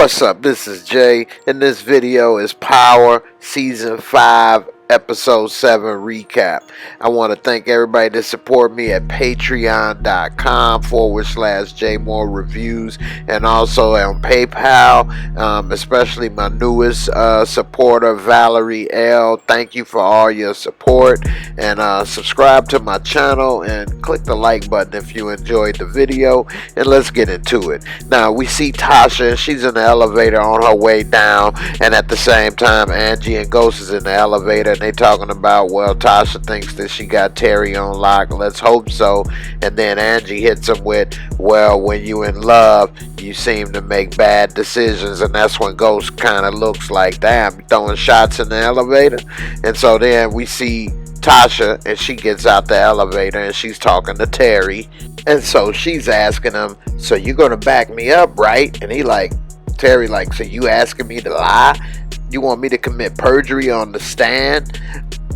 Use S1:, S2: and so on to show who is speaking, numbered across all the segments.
S1: What's up? This is Jay, and this video is Power Season 5, Episode 7 recap. I want to thank everybody that support me at patreon.com/Jaymoorereviews and also on PayPal, especially my newest supporter, Valerie L. Thank you for all your support, and subscribe to my channel and click the like button if you enjoyed the video, and let's get into it. Now, we see Tasha, and she's in the elevator on her way down, and at the same time, Angie and Ghost is in the elevator, and they talking about, well, Tasha thinks that she got Terry on lock. Let's hope so. And then Angie hits him with, well, when you in love, you seem to make bad decisions. And that's when Ghost kind of looks like, damn, you throwing shots in the elevator. And so then we see Tasha, and she gets out the elevator, and she's talking to Terry. And so she's asking him, so you gonna back me up, right? And he like, Terry like, so you asking me to lie? You want me to commit perjury on the stand?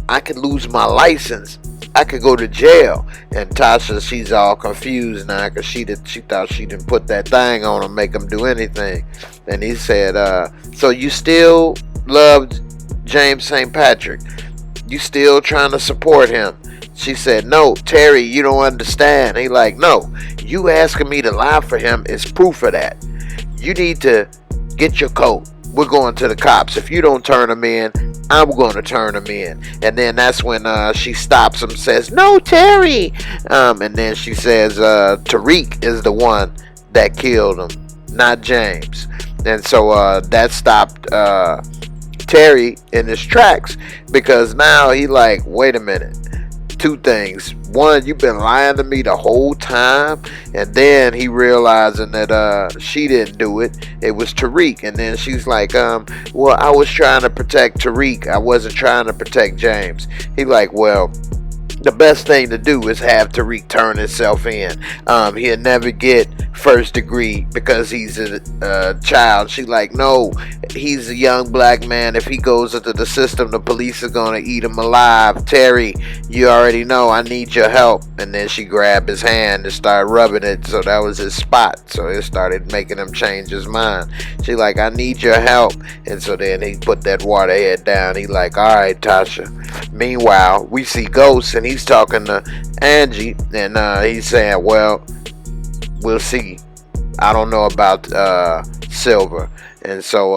S1: I could lose my license. I could go to jail. And Tasha, she's all confused now because she thought she didn't put that thing on him, make him do anything. And he said, so you still loved James St. Patrick? You still trying to support him? She said, no, Terry, you don't understand. He like, no, you asking me to lie for him is proof of that. You need to get your coat. We're going to the cops. If you don't turn him in, I'm going to turn him in. And then that's when she stops him, says, no, Terry. And then she says, Tariq is the one that killed him, not James. And so that stopped Terry in his tracks, because now he like, wait a minute. Two things. One, you've been lying to me the whole time, and then he realizing that she didn't do it. It was Tariq. And then she's like, well, I was trying to protect Tariq. I wasn't trying to protect James. He like, well, the best thing to do is have Tariq turn himself in. He'll never get first degree because he's a child. She like, no, he's a young black man. If he goes into the system, the police are gonna eat him alive. Terry, you already know I need your help. And then she grabbed his hand and started rubbing it, so that was his spot. So it started making him change his mind. She like, I need your help. And so then he put that water head down. He like, all right, Tasha. Meanwhile, we see Ghost, and he's talking to Angie, and he's saying, well, we'll see. I don't know about Silver. And so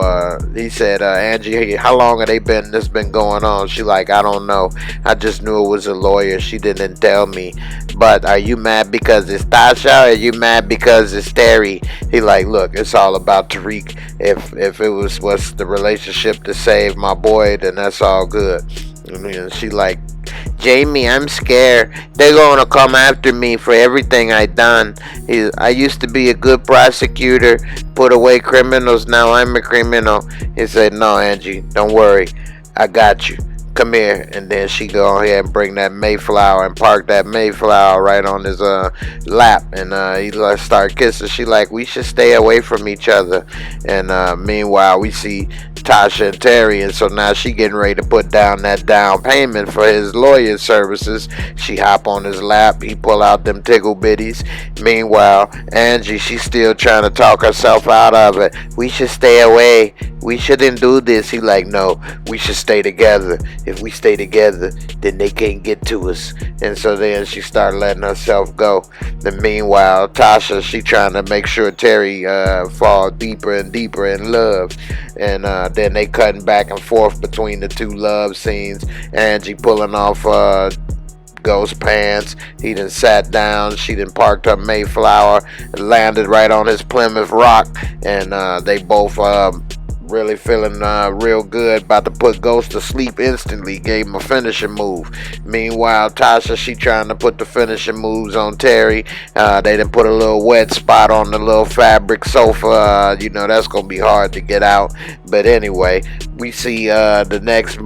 S1: he said, Angie, how long have this been going on? She like, I don't know. I just knew it was a lawyer. She didn't tell me. But are you mad because it's Tasha, or are you mad because it's Terry? He like, look, it's all about Tariq. If it was the relationship to save my boy, then that's all good. And she like, Jamie, I'm scared. They're gonna come after me for everything I done. I used to be a good prosecutor, put away criminals. Now I'm a criminal. He said, no, Angie, don't worry. I got you. Come here. And then she go ahead and bring that Mayflower and park that Mayflower right on his lap. And he start kissing. She like, we should stay away from each other. And meanwhile, we see Tasha and Terry, and so now she getting ready to put down that down payment for his lawyer services. She hop on his lap. He pull out them tickle bitties. Meanwhile, Angie, she's still trying to talk herself out of it. We should stay away. We shouldn't do this. He like, no, we should stay together. If we stay together, then they can't get to us. And so then she started letting herself go. Then meanwhile, Tasha, she trying to make sure Terry fall deeper and deeper in love. And then they cutting back and forth between the two love scenes. Angie pulling off Ghost pants. He done sat down. She done parked her Mayflower, landed right on his Plymouth Rock, and they both really feeling real good, about to put Ghost to sleep instantly. Gave him a finishing move. Meanwhile, Tasha, she trying to put the finishing moves on Terry. They done put a little wet spot on the little fabric sofa. You know, that's gonna be hard to get out. But anyway, we see the next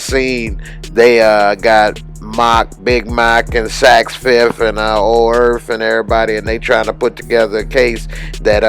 S1: scene. They got Big Mock and Sax Fifth and Old Earth and everybody, and they trying to put together a case that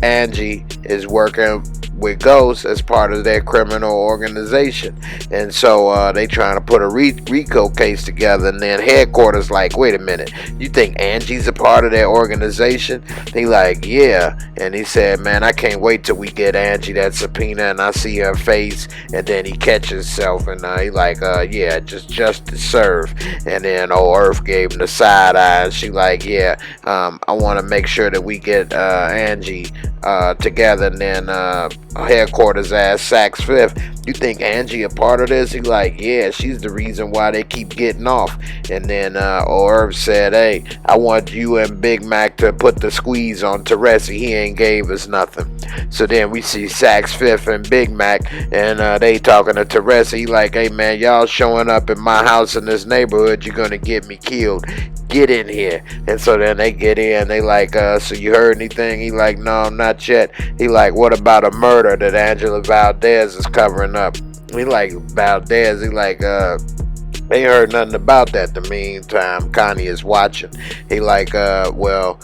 S1: Angie is working with Ghost as part of their criminal organization. And so they trying to put a RICO case together, and then headquarters like, wait a minute, you think Angie's a part of their organization? He like, yeah. And he said, man, I can't wait till we get Angie that subpoena and I see her face. And then he catches himself, and he like, yeah, just justice served. And then old Earth gave him the side eye, and she like, yeah, I want to make sure that we get Angie together. And then headquarters asked Saks Fifth, you think Angie a part of this? He like, yeah, she's the reason why they keep getting off. And then Irv said, hey, I want you and Big Mac to put the squeeze on Teresi. He ain't gave us nothing. So then we see Saks Fifth and Big Mac, and they talking to Teresi. He like, hey man, y'all showing up in my house in this neighborhood, you're gonna get me killed. Get in here. And so then they get in. They like, so you heard anything? He like, no, not yet. He like, what about a murder that Angela Valdez is covering up? He like, Valdez. He like, they heard nothing about that. The meantime, Connie is watching. He like, well,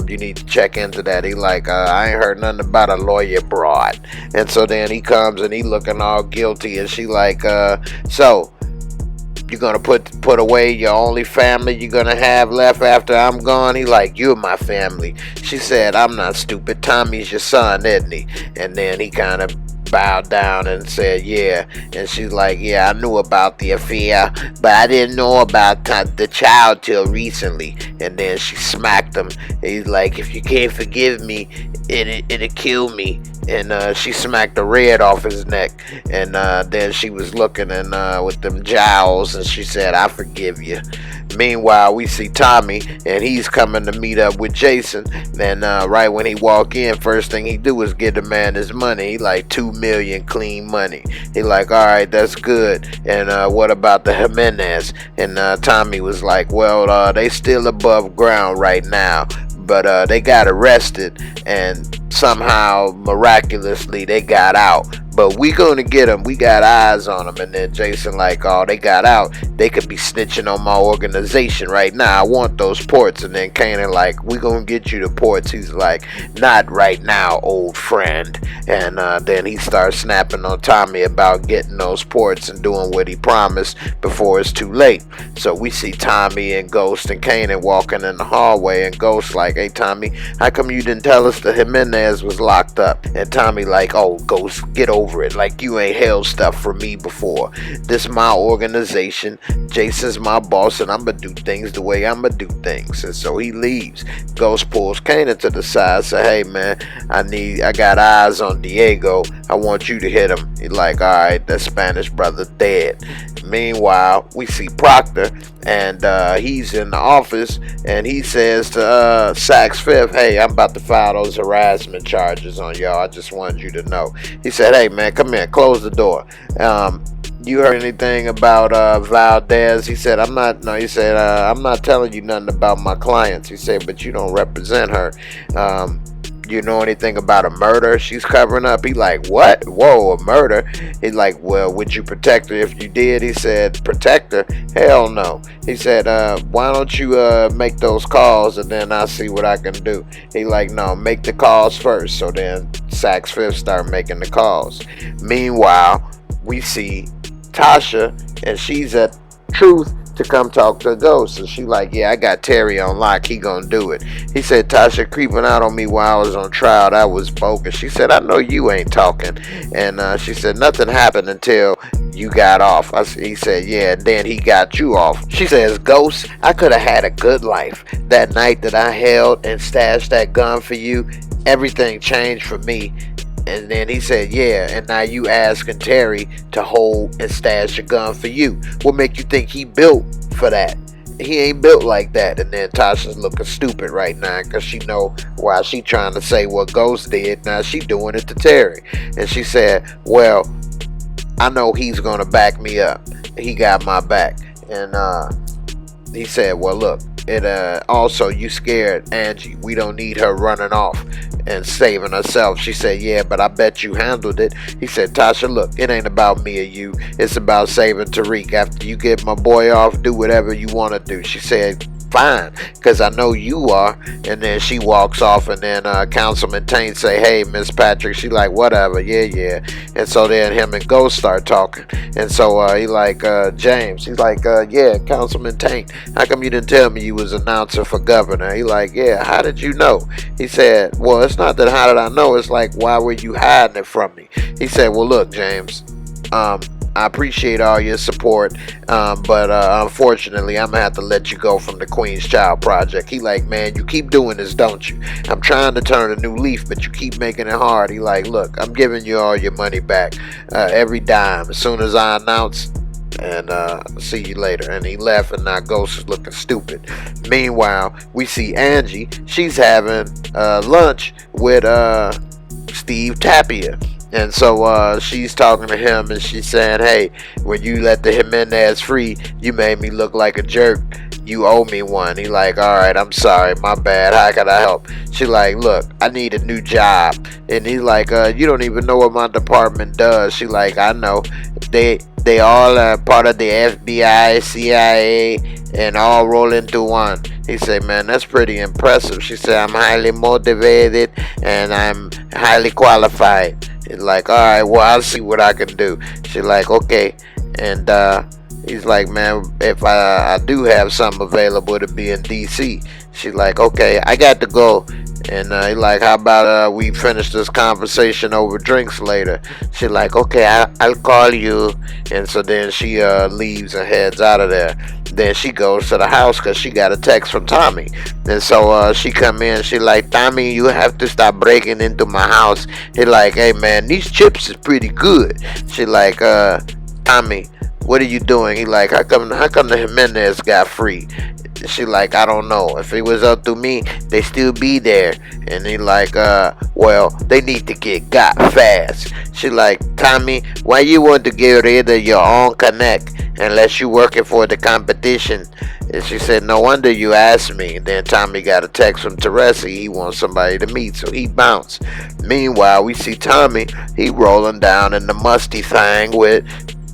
S1: you need to check into that. He like, I ain't heard nothing about a lawyer broad. And so then he comes and he looking all guilty, and she like, so you're gonna put away your only family you're gonna have left after I'm gone? He like, you're my family. She said, I'm not stupid. Tommy's your son, isn't he? And then he kind of bowed down and said, yeah. And she's like, yeah, I knew about the affair, but I didn't know about the child till recently. And then she smacked him. He's like, if you can't forgive me, it'll kill me. And she smacked the red off his neck. And then she was looking and with them jowls, and she said, I forgive you. Meanwhile, we see Tommy, and he's coming to meet up with Jason. And right when he walk in, first thing he do is give the man his money. He like $2 million clean money. He like, all right, that's good. And what about the Jimenez? And Tommy was like, well, they still above ground right now, but they got arrested, and somehow miraculously they got out, but we gonna get them. We got eyes on them. And then Jason like, oh, they got out, they could be snitching on my organization right now. I want those ports. And then Kanan like, we gonna get you the ports. He's like, not right now, old friend. And then he starts snapping on Tommy about getting those ports and doing what he promised before it's too late. So we see Tommy and Ghost and Kanan walking in the hallway, and Ghost like, hey Tommy, how come you didn't tell us the Jimenez was locked up? And Tommy like, oh, Ghost, get over it. Like, you ain't held stuff from me before. This my organization. Jason's my boss, and I'm gonna do things the way I'm gonna do things. And so he leaves. Ghost pulls Kanan to the side, say, hey man, I got eyes on Diego. I want you to hit him. He like, all right, that Spanish brother dead. Meanwhile, we see Proctor, and he's in the office, and he says to Saks Fifth, hey, I'm about to file those harassment charges on y'all. I just wanted you to know. He said, hey man, come here, close the door. You heard anything about Valdez? He said, I'm not telling you nothing about my clients. He said, but you don't represent her. You know anything about a murder she's covering up? He like, what? Whoa, a murder? He like, well, would you protect her if you did? He said, protect her? Hell no. He said, why don't you make those calls, and then I'll see what I can do. He like, no, make the calls first. So then Saks Fifth start making the calls. Meanwhile, we see Tasha, and she's at Truth to come talk to Ghost. And she like, yeah, I got Terry on lock, he gonna do it. He said, Tasha creeping out on me while I was on trial, that was bogus. She said, I know you ain't talking. And she said, nothing happened until you got off. He said, yeah, and then he got you off. She says, Ghost, I could have had a good life. That night that I held and stashed that gun for you, everything changed for me. And then he said, yeah, and now you asking Terry to hold and stash a gun for you. What make you think he built for that? He ain't built like that. And then Tasha's looking stupid right now, because she know why she trying to say what Ghost did. Now she doing it to Terry. And she said, well, I know he's going to back me up. He got my back. And he said, well, look, also you scared Angie. We don't need her running off and saving herself. She said, yeah, but I bet you handled it. He said, Tasha, look, it ain't about me or you. It's about saving Tariq. After you get my boy off, do whatever you want to do. She said, fine, because I know you are. And then she walks off, and then Councilman Taint say, hey, Miss Patrick. She like, whatever, yeah. And so then him and Ghost start talking. And so he like, James, he's like, yeah, Councilman Taint, how come you didn't tell me you was announcer for governor? He like, yeah, how did you know? He said, well, it's not that how did I know, it's like, why were you hiding it from me? He said, well, look, James, I appreciate all your support, but unfortunately, I'm gonna have to let you go from the Queen's Child Project. He like, man, you keep doing this, don't you? I'm trying to turn a new leaf, but you keep making it hard. He like, look, I'm giving you all your money back, every dime, as soon as I announce. And see you later. And he left, and now Ghost is looking stupid. Meanwhile, we see Angie. She's having lunch with Steve Tapia. And so she's talking to him, and she's saying, hey, when you let the Jimenez free, you made me look like a jerk. You owe me one. He like, all right, I'm sorry, my bad. How can I help? She like, look, I need a new job. And he's like, you don't even know what my department does. She like, I know. They all are part of the FBI, CIA, and all roll into one. He said, man, that's pretty impressive. She said, I'm highly motivated and I'm highly qualified. He's like, all right, well, I'll see what I can do. She like, okay. And he's like, man, if I do have something available to be in D.C. She's like, okay, I got to go. And he's like, how about we finish this conversation over drinks later? She's like, okay, I'll call you. And so then she leaves and heads out of there. Then she goes to the house because she got a text from Tommy. And so she come in. She like, Tommy, you have to stop breaking into my house. He like, hey, man, these chips is pretty good. She like, Tommy, what are you doing? He like, how come the Jimenez got free? She like, I don't know. If it was up to me, they still be there. And he like, well, they need to get got fast. She like, Tommy, why you want to get rid of your own connect unless you working for the competition? And she said, no wonder you asked me. And then Tommy got a text from Teresi. He wants somebody to meet, so he bounced. Meanwhile, we see Tommy. He rolling down in the musty thing with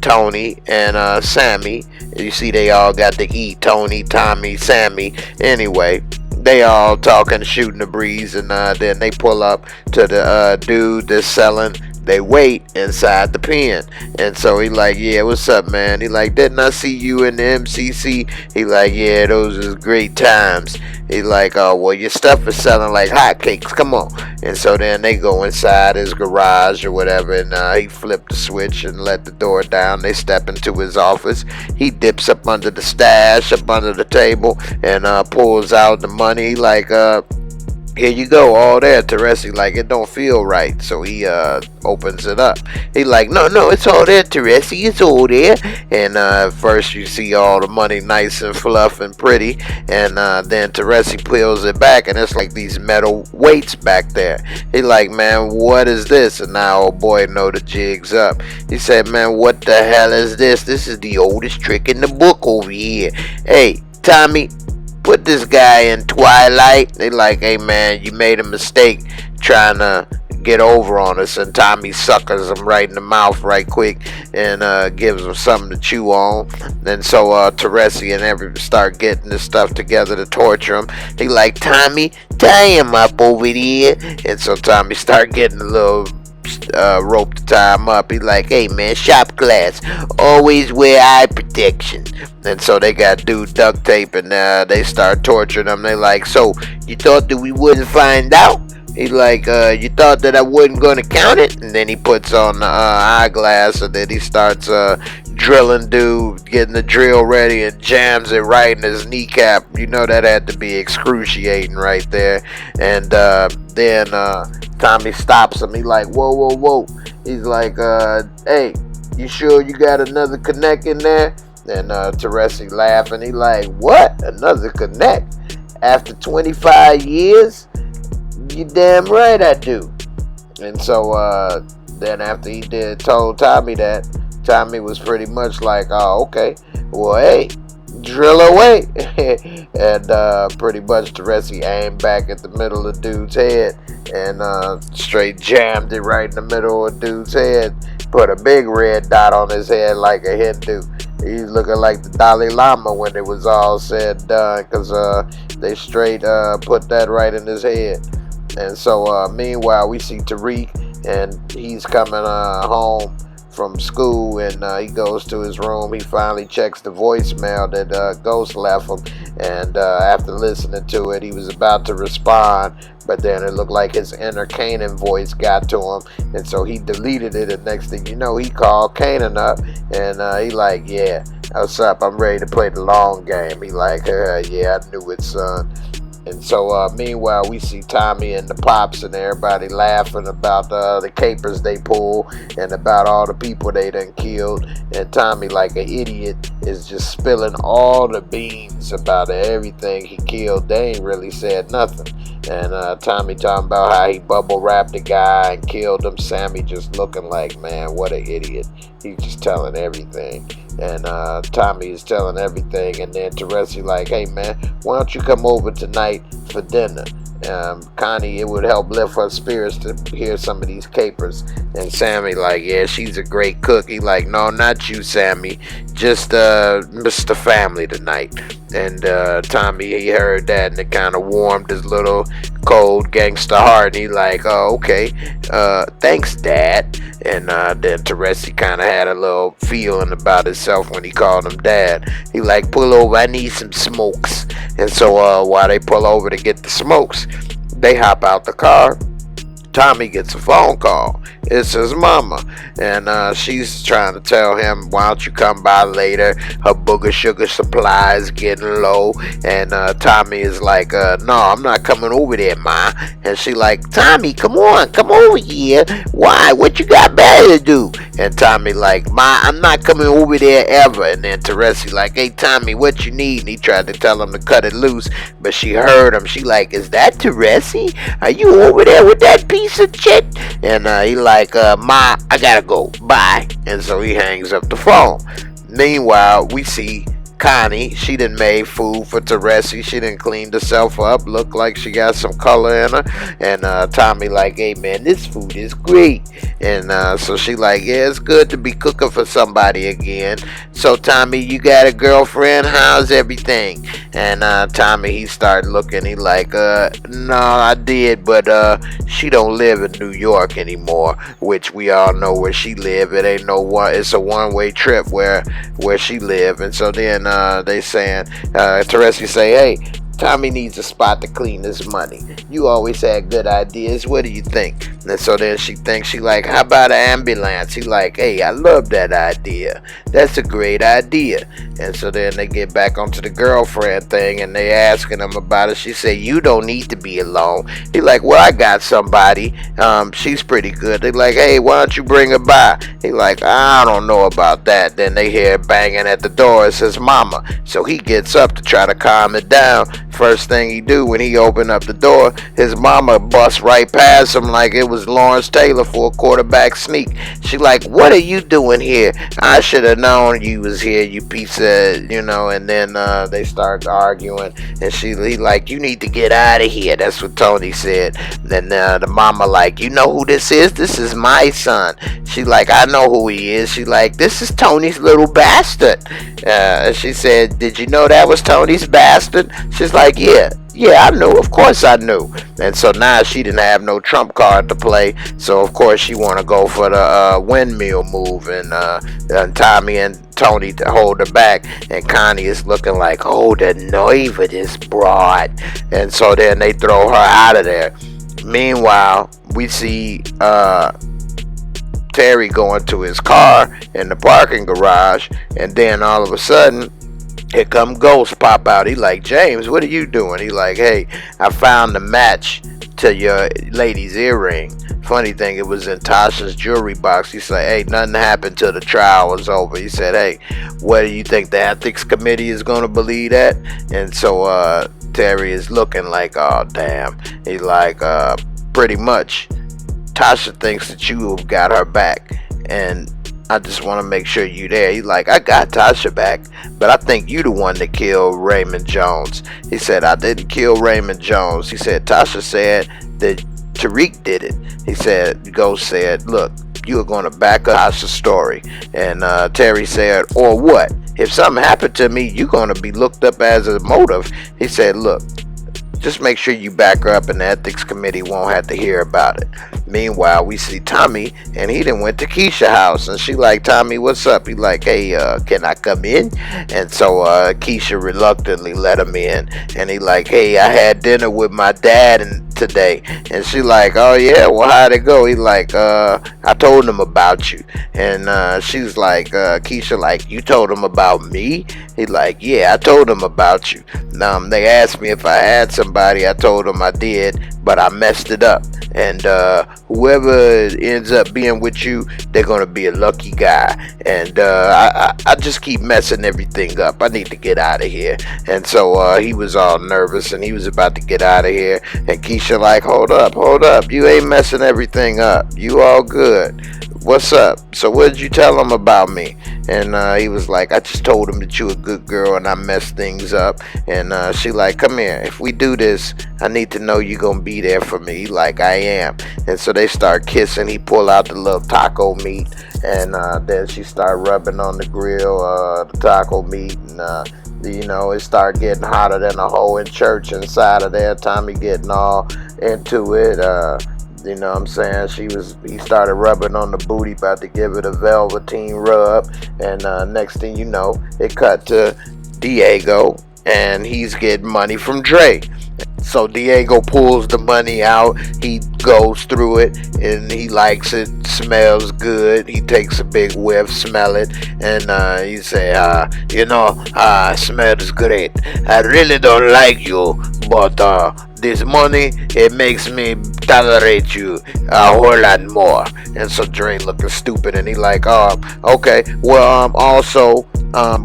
S1: Tony and Sammy. You see they all got to eat. Tony, Tommy, Sammy. Anyway, they all talking, shooting the breeze, and then they pull up to the dude that's selling. They wait inside the pen. And so he like, yeah, what's up, man? He like, didn't I see you in the MCC? He like, yeah, those is great times. He like, oh, well, your stuff is selling like hotcakes. Come on. And so then they go inside his garage or whatever, and he flipped the switch and let the door down. They step into his office. He dips up under the stash, up under the table, and pulls out the money. Like, here you go, all there. Teresi like, it don't feel right. So he opens it up. He like, no, it's all there, Teresi. It's all there. And first you see all the money nice and fluff and pretty. And then Teresi peels it back, and it's like these metal weights back there. He like, man, what is this? And now old boy know the jig's up. He said, man, what the hell is this? This is the oldest trick in the book over here. Hey, Tommy, put this guy in Twilight. They like, hey man, you made a mistake trying to get over on us. And Tommy suckers him right in the mouth right quick and gives him something to chew on. And so Teresi and everybody start getting this stuff together to torture him. He like, Tommy, tie him up over there. And so Tommy start getting a little rope to tie him up. He like, hey man, shop class, always wear eye protection. And so they got dude duct tape, and they start torturing him. They like, so you thought that we wouldn't find out? He like, you thought that I wasn't gonna count it? And then he puts on the eyeglass, and then he starts drilling dude, getting the drill ready, and jams it right in his kneecap. You know that had to be excruciating right there. And then Tommy stops him. He like, whoa. He's like, hey, you sure you got another connect in there? And Teresi laughing. He like, what? Another connect? After 25 years? You damn right I do. And so then after he told Tommy that, Tommy was pretty much like, oh, okay, well, hey, drill away. And pretty much Teresi aimed back at the middle of the dude's head and straight jammed it right in the middle of the dude's head. Put a big red dot on his head like a Hindu. He's looking like the Dalai Lama when it was all said and done, because they straight put that right in his head. And so, meanwhile, we see Tariq, and he's coming home from school, and he goes to his room. He finally checks the voicemail that Ghost left him, and after listening to it, he was about to respond, but then it looked like his inner Kanan voice got to him, and so he deleted it. And next thing you know, he called Kanan up, and he like, yeah, what's up? I'm ready to play the long game. He like, yeah, I knew it, son. And so, meanwhile, we see Tommy and the Pops and everybody laughing about the capers they pull and about all the people they done killed. And Tommy, like an idiot, is just spilling all the beans about everything he killed. They ain't really said nothing. And Tommy talking about how he bubble wrapped the guy and killed him. Sammy just looking like, man, what an idiot. He's just telling everything. And Tommy is telling everything. And then Teresi like, hey, man, why don't you come over tonight for dinner? Connie, it would help lift her spirits to hear some of these capers. And Sammy like, yeah, she's a great cook. He like, no, not you, Sammy, just Mr. Family tonight. And Tommy, he heard that, and it kind of warmed his little cold gangster heart. And he like, oh, okay, thanks, Dad. And then Teresi kind of had a little feeling about himself when he called him Dad. He like, pull over, I need some smokes. And so while they pull over to get the smokes, they hop out the car. Tommy gets a phone call. It's his mama, and she's trying to tell him, why don't you come by later? Her booger sugar supply is getting low. And Tommy is like, no, I'm not coming over there, Ma. And she like, Tommy, come on, come over here. Why? What you got better to do? And Tommy like, Ma, I'm not coming over there ever. And then Teresi like, hey, Tommy, what you need? And he tried to tell him to cut it loose, but she heard him. She like, is that Teresi? Are you over there with that piece of shit? And he like, Ma, I gotta go, bye. And so he hangs up the phone. Meanwhile, we see Connie. She done made food for Teresi. She done cleaned herself up, look like she got some color in her. And Tommy like, hey man, this food is great. And so she like, yeah, it's good to be cooking for somebody again. So Tommy, you got a girlfriend? How's everything? And Tommy, he started looking. He like, no, I did, but she don't live in New York anymore, which we all know where she live. It ain't no one. It's a one-way trip where she live. And so then they saying, Teresi say, hey, Tommy needs a spot to clean his money. You always had good ideas. What do you think? And so then she thinks, she like, how about an ambulance? He like, hey, I love that idea. That's a great idea. And so then they get back onto the girlfriend thing, and they asking him about it. She said, you don't need to be alone. He like, well, I got somebody. She's pretty good. They like, hey, why don't you bring her by? He like, I don't know about that. Then they hear banging at the door. It says mama. So he gets up to try to calm it down. First thing he do when he open up the door, his mama busts right past him like it was Lawrence Taylor for a quarterback sneak. She like, what are you doing here? I should have known you was here, you piece of, you know. And then they start arguing, and he like, you need to get out of here. That's what Tony said. Then the mama like, you know who this is? This is my son. She like, I know who he is. She like, this is Tony's little bastard. She said, did you know that was Tony's bastard? She's like, yeah, I knew. Of course I knew. And so now she didn't have no trump card to play. So of course she want to go for the windmill move, and Tommy and Tony to hold her back. And Connie is looking like, oh, the nerve of this broad. And so then they throw her out of there. Meanwhile, we see Terry going to his car in the parking garage, and then all of a sudden, here come Ghost pop out. He like, James, what are you doing? He like, hey, I found the match to your lady's earring. Funny thing, it was in Tasha's jewelry box. He said, hey, nothing happened till the trial was over. He said, hey, what do you think the ethics committee is going to believe that? And so Terry is looking like, oh, damn. He's like, pretty much, Tasha thinks that you have got her back, and I just want to make sure you there. He's like, I got Tasha back, but I think you the one that killed Raymond Jones. He said, I didn't kill Raymond Jones. He said, Tasha said that Tariq did it. He said, Ghost said, look, you are going to back up Tasha's story. And Terry said, or what? If something happened to me, you're going to be looked up as a motive. He said, look, just make sure you back her up and the ethics committee won't have to hear about it. Meanwhile, we see Tommy, and he done went to Keisha's house, and she like, Tommy, what's up? He like, hey, can I come in? And so Keisha reluctantly let him in, and he like, hey, I had dinner with my dad today. And she like, oh yeah, well, how'd it go? He like, I told him about you. And she's like, Keisha like, you told him about me? He like, yeah, I told him about you. They asked me if I had somebody. I told them I did, but I messed it up. And whoever ends up being with you, they're gonna be a lucky guy. And I just keep messing everything up. I need to get out of here. And so he was all nervous, and he was about to get out of here. And Keisha like, hold up, you ain't messing everything up. You all good. What's up? So what did you tell him about me? And he was like, I just told him that you a good girl and I messed things up. And she like, come here. If we do this, I need to know you gonna be there for me. He like, I am. And so they start kissing. He pull out the little taco meat, and then she start rubbing on the grill the taco meat, and it start getting hotter than a hole in church inside of there. Tommy getting all into it. You know what I'm saying? He started rubbing on the booty, about to give it a velveteen rub. And next thing you know, it cut to Diego, and he's getting money from Dre. So Diego pulls the money out. He goes through it, and he likes it. Smells good. He takes a big whiff, smell it, and he say, smells great. I really don't like you, but this money, it makes me tolerate you a whole lot more. And so Dre looking stupid, and he like, okay, well, also,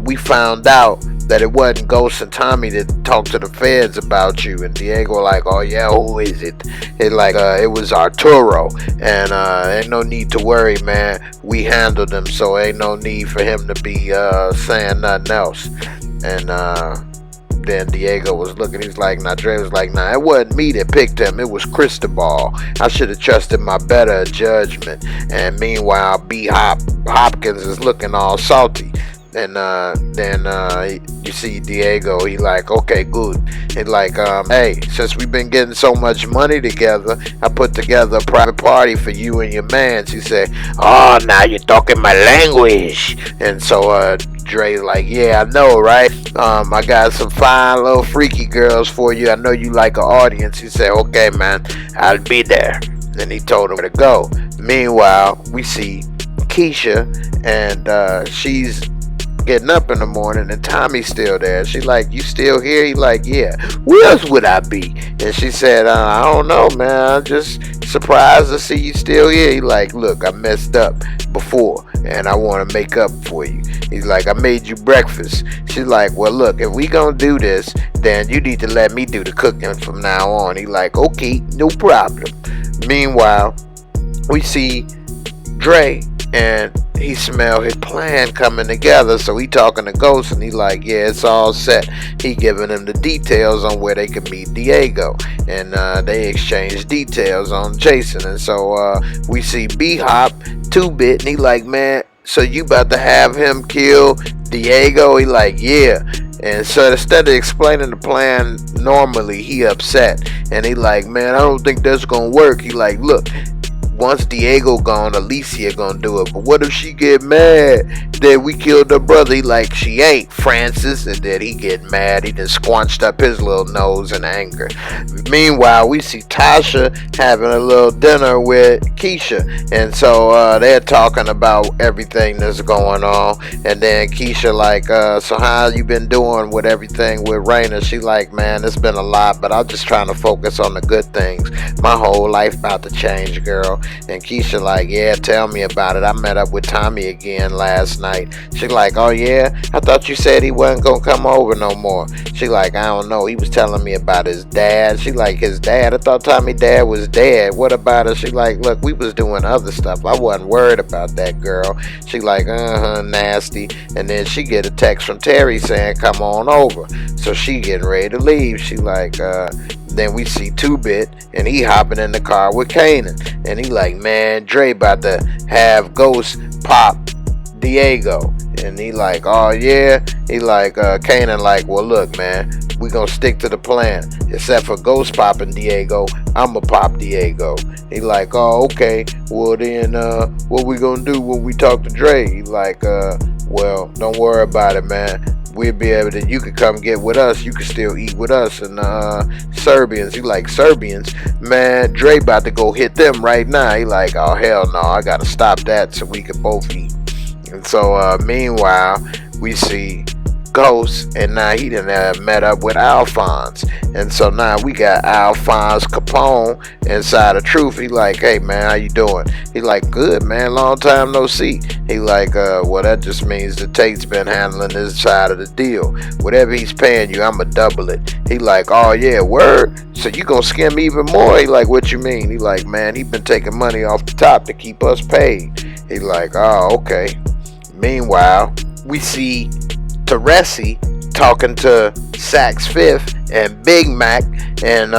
S1: we found out that it wasn't Ghost and Tommy that talked to the feds about you. And Diego like, oh yeah, who is it? It like, it was Arturo. And ain't no need to worry, man. We handled him, so ain't no need for him to be saying nothing else. And then Diego was looking, he's like, Dre was like, it wasn't me that picked him, it was Cristobal. I should have trusted my better judgment. And meanwhile, Hopkins is looking all salty. And then you see Diego, he like, okay, good. He like, hey, since we've been getting so much money together, I put together a private party for you and your mans. He said, oh, now you're talking my language. And so Dre's like, yeah, I know, right? I got some fine little freaky girls for you. I know you like an audience. He said, okay, man, I'll be there. Then he told him where to go. Meanwhile, we see Keisha, and she's getting up in the morning, and Tommy's still there. She like, you still here? He like, yeah. Where else would I be? And she said, I don't know, man. I'm just surprised to see you still here. He like, look, I messed up before, and I want to make up for you. He's like, I made you breakfast. She's like, well, look, if we gonna do this, then you need to let me do the cooking from now on. He like, okay, no problem. Meanwhile, we see Dre, and he smell his plan coming together. So he talking to Ghost, and he like, yeah, it's all set. He giving him the details on where they can meet Diego, and they exchange details on Jason. And so we see B-Hop 2-Bit, and he like, man, so you about to have him kill Diego? He like, yeah. And so instead of explaining the plan normally, he upset, and he like, man, I don't think that's gonna work. He like, look, once Diego gone, Alicia gonna do it. But what if she get mad that we killed her brother? He like, she ain't, Francis. And then he get mad. He done squanched up his little nose in anger. Meanwhile, we see Tasha having a little dinner with Keisha. And so they're talking about everything that's going on. And then Keisha like, so how you been doing with everything with Raina? She like, man, it's been a lot, but I'm just trying to focus on the good things. My whole life about to change, girl. And Keisha like, yeah, tell me about it. I met up with Tommy again last night. She like, oh yeah? I thought you said he wasn't gonna come over no more. She like, I don't know. He was telling me about his dad. She like, his dad? I thought Tommy's dad was dead. What about it? She like, look, we was doing other stuff. I wasn't worried about that girl. She like, nasty. And then she get a text from Terry saying, come on over. So she getting ready to leave. She like, Then we see 2-Bit, and he hopping in the car with Kanan. And he like, man, Dre about to have Ghost pop Diego. And he like, oh yeah. He like, Kanan like, well look, man, we gonna stick to the plan. Except for Ghost popping Diego, I'ma pop Diego. He like, oh okay. Well then, what we gonna do when we talk to Dre? He like, well, don't worry about it, man. We'll be able to, you could come get with us. You can still eat with us. And Serbians, he like, Serbians? Man, Dre about to go hit them right now. He like, oh hell no, I gotta stop that so we can both eat. And so meanwhile, we see Ghost, and now he done met up with Alphonse. And so now we got Alphonse Capone inside of Truth. He like, hey man, how you doing? He like, good man, long time no see. He like, well that just means the Tate's been handling this side of the deal. Whatever he's paying you, I'ma double it. He like, oh yeah, word? So you gonna skim even more? He like, what you mean? He like, man, he been taking money off the top to keep us paid. He like, oh okay. Meanwhile, we see Teresi talking to Sax Fifth and Big Mac, and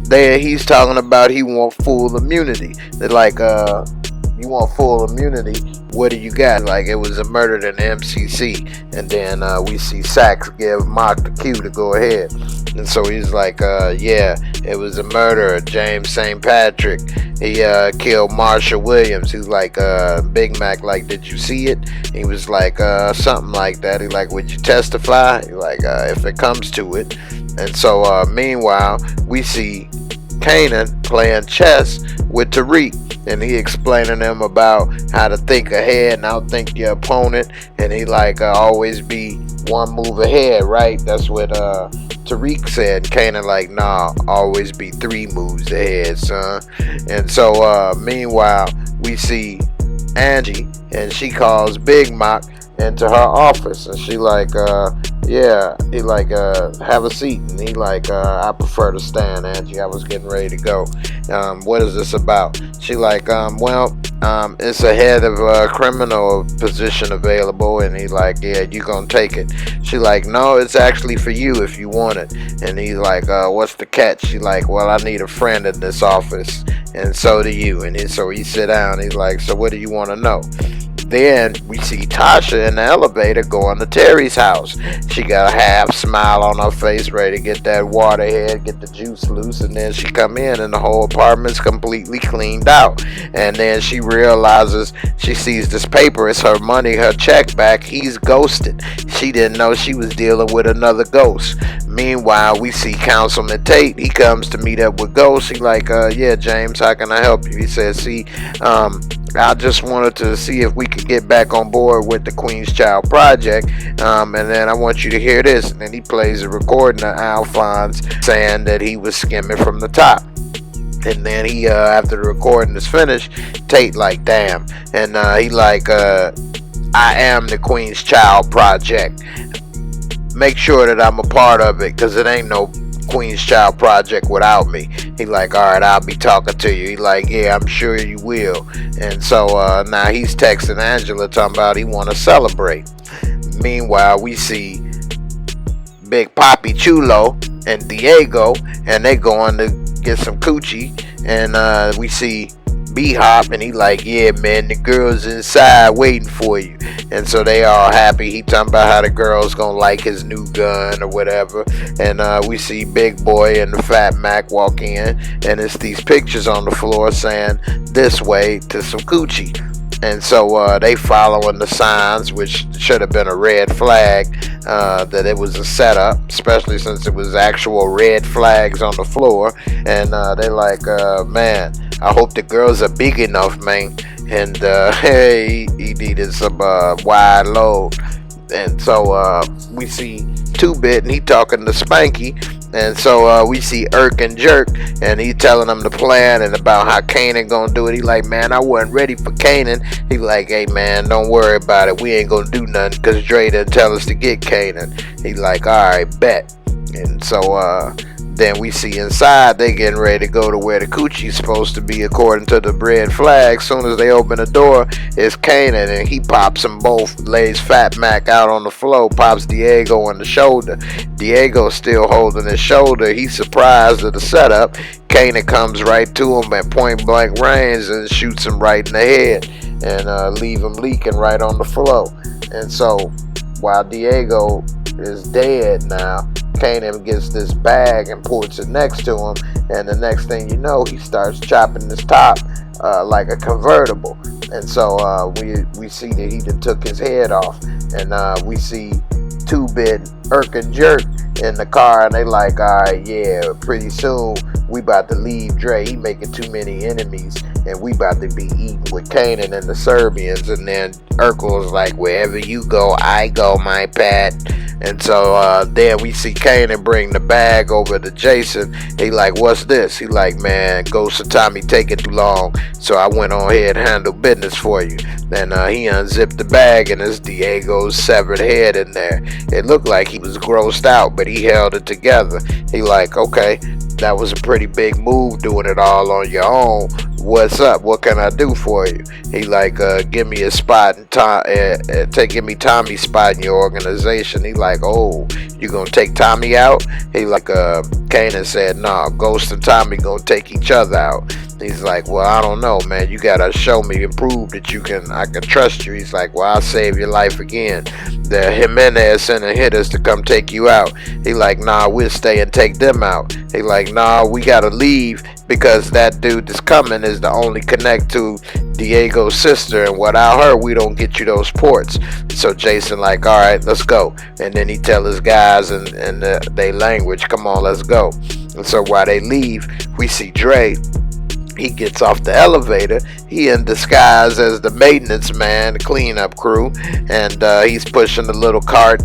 S1: there he's talking about he want full immunity. They're like, you want full immunity? What do you got? Like, it was a murder in the MCC. And then we see Sax give Mock the cue to go ahead. And so he's like, yeah, it was a murder. James St. Patrick, he killed Marsha Williams. He's like, Big Mac, like, did you see it? He was like, something like that. He like, would you testify? He like, if it comes to it. And so meanwhile, we see Kanan playing chess with Tariq. And he explaining them about how to think ahead and outthink your opponent. And he like, always be one move ahead, right? That's what Tariq said. Kanan like, nah, always be 3 moves ahead, son. And so meanwhile, we see Angie, and she calls Big Mac into her office, and she like, yeah, he like, have a seat. And he like, I prefer to stand, Angie, I was getting ready to go. What is this about? She like, well, it's a head of a criminal position available. And he like, yeah, you gonna take it? She like, no, it's actually for you if you want it. And he's like, what's the catch? She like, well, I need a friend in this office, and so do you. And so he sit down. He's like, so what do you want to know? Then we see Tasha in the elevator going to Terry's house. She got a half smile on her face, ready to get that water head, get the juice loose. And then she come in, and the whole apartment's completely cleaned out. And then she realizes, she sees this paper. It's her money, her check back. He's ghosted. She didn't know she was dealing with another ghost. Meanwhile, we see Councilman Tate. He comes to meet up with Ghost. He like, yeah, James, how can I help you? He says, see, I just wanted to see if we could get back on board with the Queen's Child Project, and then I want you to hear this. And then he plays a recording of Alphonse saying that he was skimming from the top. And then he, after the recording is finished, Tate like, damn. And he like, I am the Queen's Child Project. Make sure that I'm a part of it, because it ain't no Queen's Child Project without me. He like, alright, I'll be talking to you. He like, yeah, I'm sure you will. And so now he's texting Angela talking about he want to celebrate. Meanwhile, we see Big Papi Chulo and Diego, and they going to get some coochie. And we see B-Hop, and he like, yeah man, the girl's inside waiting for you. And so they all happy. He talking about how the girl's gonna like his new gun or whatever. And we see Big Boy and the Fat Mac walk in, and it's these pictures on the floor saying this way to some coochie. And so they following the signs, which should have been a red flag, that it was a setup, especially since it was actual red flags on the floor. And they like, man, I hope the girls are big enough, man. And hey, he needed some wide load. And so we see 2-Bit, and he talking to Spanky. And so we see Irk and Jerk, and he telling them the plan and about how Kanan gonna do it. He like, man, I wasn't ready for Kanan. He like, hey man, don't worry about it. We ain't gonna do nothing, because Dre didn't tell us to get Kanan. He like, alright, bet. And so Then we see inside they getting ready to go to where the coochie's supposed to be according to the red flag. Soon as they open the door, it's Kanan, and he pops them both, lays Fat Mac out on the floor, pops Diego on the shoulder. Diego's still holding his shoulder. He's surprised at the setup. Kanan comes right to him at point blank range and shoots him right in the head and leave him leaking right on the floor. And so while Diego is dead now, Kanan gets this bag and puts it next to him, and the next thing you know, he starts chopping his top like a convertible. And so we see that he done took his head off, and we see 2-Bit, Irk and Jerk in the car, and they like, all right, yeah, pretty soon we about to leave Dre. He making too many enemies, and we about to be eating with Kanan and the Serbians. And then Urkel was like, wherever you go, I go, my pet. And so then we see Kanan bring the bag over to Jason. He like, what's this? He like, man, Ghost of Tommy taking too long, so I went on ahead and handled business for you. Then he unzipped the bag, and it's Diego's severed head in there. It looked like he was grossed out, but he held it together. He like, okay, that was a pretty big move doing it all on your own. What's up? What can I do for you? He like, give me a spot and give me Tommy's spot in your organization. He like, oh, you gonna take Tommy out? He like, Kanan said, nah, Ghost and Tommy gonna take each other out. He's like, well, I don't know, man. You gotta show me and prove that I can trust you. He's like, well, I'll save your life again. The Jimenez sending hitters to come take you out. He like, nah, we'll stay and take them out. He like, nah, we gotta leave because that dude that's coming is the only connect to Diego's sister, and without her, we don't get you those ports. So Jason like, all right, let's go. And then he tell his guys in their language, come on, let's go. And so while they leave, we see Dre. He gets off the elevator. He in disguise as the maintenance man, the cleanup crew, and he's pushing the little cart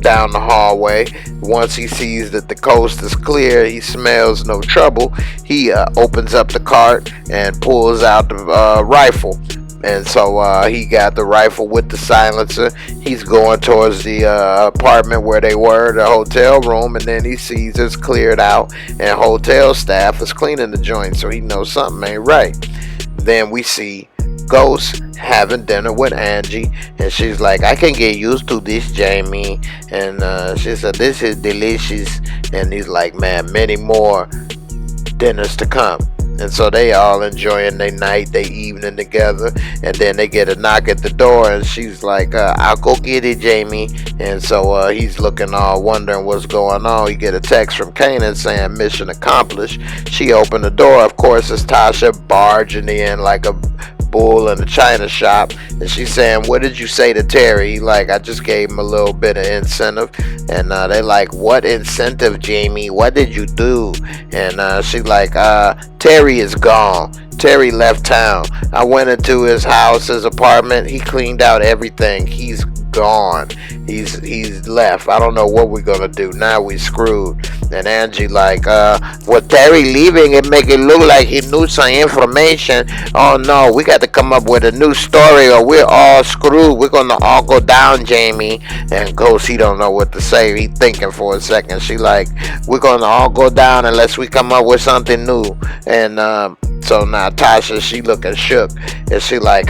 S1: down the hallway. Once he sees that the coast is clear, he smells no trouble. He opens up the cart and pulls out the rifle. And so he got the rifle with the silencer. He's going towards the apartment where they were, the hotel room, and then he sees it's cleared out and hotel staff is cleaning the joint, so he knows something ain't right. Then we see Ghost having dinner with Angie, and she's like, I can get used to this, Jamie. And she said, this is delicious. And he's like, man, many more dinners to come. And so they all enjoying their night, their evening together. And then they get a knock at the door, and she's like, I'll go get it, Jamie. And so he's looking all wondering what's going on. He get a text from Kanan saying mission accomplished. She opened the door. Of course, it's Tasha barging in like a bull in a china shop, and she's saying, what did you say to Terry? He like, I just gave him a little bit of incentive. And they like, what incentive, Jamie? What did you do? And she like, Terry is gone. Terry left town. I went into his house, his apartment. He cleaned out everything. He's gone. He's left. I don't know what we're gonna do. Now we screwed. And Angie like, with Terry leaving, it make it look like he knew some information. Oh no, we got to come up with a new story or we're all screwed. We're gonna all go down, Jamie. And Ghost, he don't know what to say. He thinking for a second. She like, we're gonna all go down unless we come up with something new. And so now Tasha, she looking shook, and she like,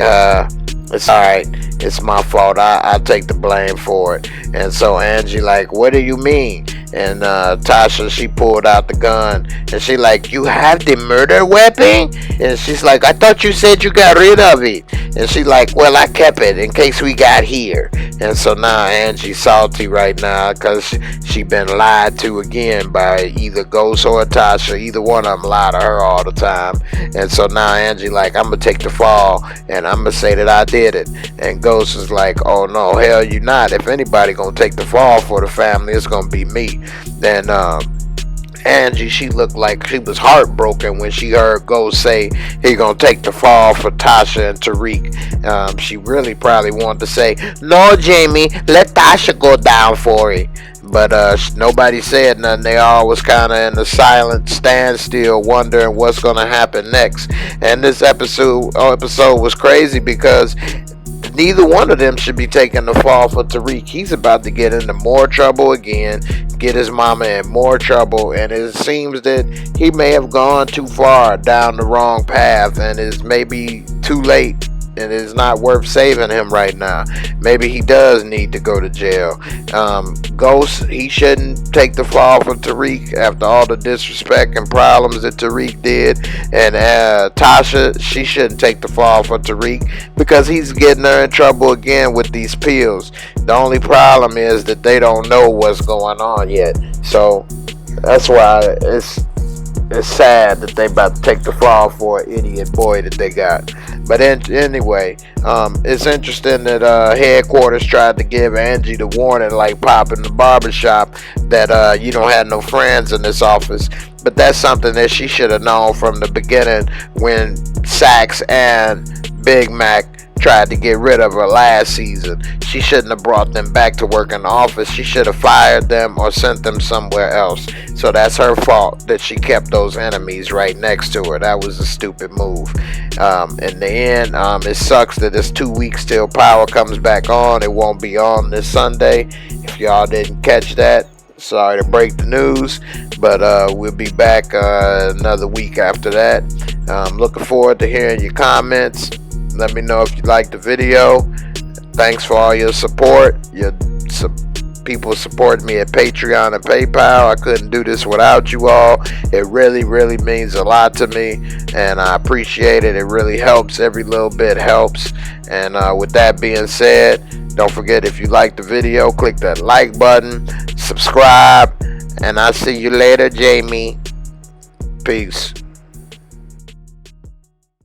S1: it's alright, it's my fault, I'll take the blame for it. And so Angie like, what do you mean? And Tasha, she pulled out the gun, and she like, you have the murder weapon? And she's like, I thought you said you got rid of it. And she like, well, I kept it in case we got here. And so now Angie's salty right now because she been lied to again by either Ghost or Tasha. Either one of them lie to her all the time. And so now Angie like, I'm gonna take the fall and I'm gonna say that I did it. And Ghost is like, oh no, hell you not. If anybody gonna take the fall for the family, it's gonna be me. Then Angie, she looked like she was heartbroken when she heard Ghost say he gonna take the fall for Tasha and Tariq. She really probably wanted to say, no, Jamie, let Tasha go down for it. But nobody said nothing. They all was kind of in a silent standstill, wondering what's gonna happen next. And this episode was crazy because neither one of them should be taking the fall for Tariq. He's about to get into more trouble again. get his mama in more trouble, and it seems that he may have gone too far down the wrong path and is maybe too late, and it's not worth saving him right now. Maybe he does need to go to jail. Ghost, he shouldn't take the fall for Tariq after all the disrespect and problems that Tariq did. And Tasha, she shouldn't take the fall for Tariq because he's getting her in trouble again with these pills. The only problem is that they don't know what's going on yet. So that's why it's sad that they about to take the fall for an idiot boy that they got. But anyway, it's interesting that headquarters tried to give Angie the warning, like Pop in the barbershop, that you don't have no friends in this office. But that's something that she should have known from the beginning when Sax and Big Mac tried to get rid of her last season. She shouldn't have brought them back to work in the office. She should have fired them or sent them somewhere else. So that's her fault that she kept those enemies right next to her. That was a stupid move. In the end, it sucks that it's 2 weeks till Power comes back on. It won't be on this Sunday. If y'all didn't catch that, sorry to break the news, but we'll be back another week after that. Looking forward to hearing your comments. Let me know if you liked the video. Thanks for all your support. People support me at Patreon and PayPal. I couldn't do this without you all. It really, really means a lot to me, and I appreciate it. It really helps. Every little bit helps. And with that being said, don't forget, if you like the video, click that like button, subscribe, and I'll see you later, Jamie. Peace.